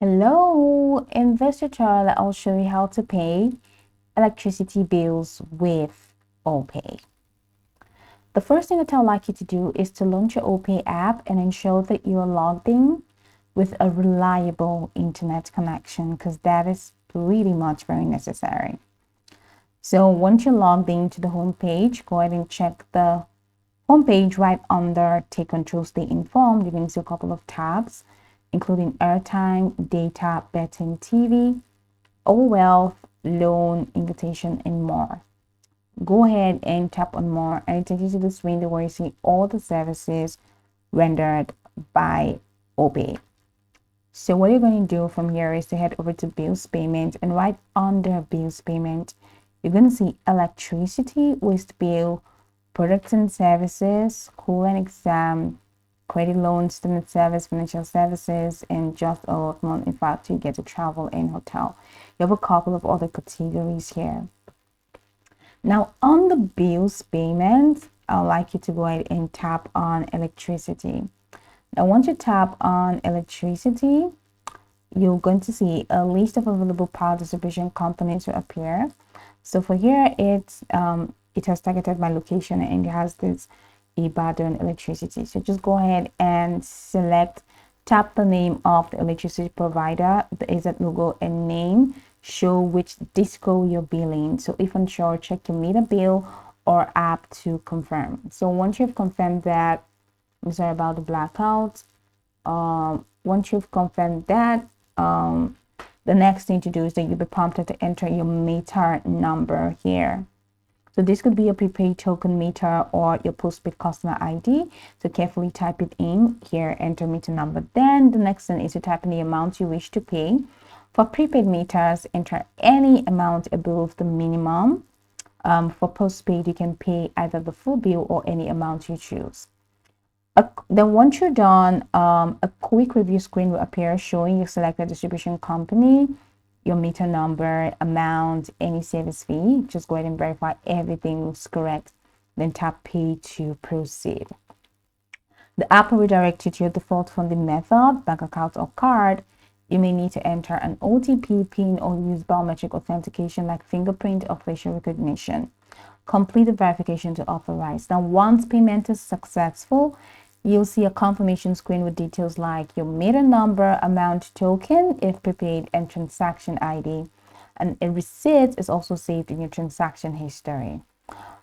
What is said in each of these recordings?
Hello, in this tutorial, I'll show you how to pay electricity bills with OPay. The first thing that I'd like you to do is to launch your OPay app and ensure that you are logged in with a reliable internet connection because that is pretty much very necessary. So once you're logged into the home page, go ahead and check the homepage right under Take Control, Stay Informed. You can see a couple of tabs, including airtime, data, betting, TV, all wealth, loan, invitation, and more. Go ahead and tap on more, and it takes you to this window where you see all the services rendered by OPay. So what you're going to do from here is to head over to bills payment, and right under bills payment, you're going to see electricity, waste bill, products and services, school and exam, credit loans, student service, financial services, and just a lot more. In fact, you get to travel and hotel. You have a couple of other categories here. Now, on the bills payment, I'd like you to go ahead and tap on electricity. Now, once you tap on electricity, you're going to see a list of available power distribution companies will appear. So for here, it has targeted my location and it has this Ibadan electricity. So just go ahead and tap the name of the electricity provider, the AZ logo, and name. Show which disco you're billing. So if unsure, check your meter bill or app to confirm. So once you've confirmed that, I'm sorry about the blackout. Once you've confirmed that, the next thing to do is that you'll be prompted to enter your meter number here. So this could be your prepaid token meter or your postpaid customer ID. So carefully type it in here, enter meter number. Then the next thing is to type in the amount you wish to pay. For prepaid meters, enter any amount above the minimum. For postpaid, you can pay either the full bill or any amount you choose. Then once you're done, a quick review screen will appear showing your selected distribution company, your meter number, amount, any service fee. Just go ahead and verify everything is correct. Then tap pay to proceed. The app will redirect you to your default funding method, bank account or card. You may need to enter an OTP, PIN, or use biometric authentication like fingerprint or facial recognition. Complete the verification to authorize. Now, once payment is successful, you'll see a confirmation screen with details like your meter number, amount, token, if prepaid, and transaction ID. And a receipt is also saved in your transaction history.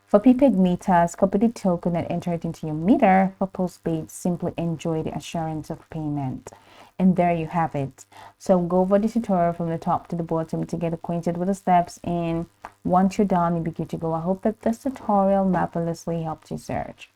For prepaid meters, copy the token and enter it into your meter. For postpaid, simply enjoy the assurance of payment. And there you have it. So go over the tutorial from the top to the bottom to get acquainted with the steps, and once you're done, you'll be good to go. I hope that this tutorial marvelously helped you search.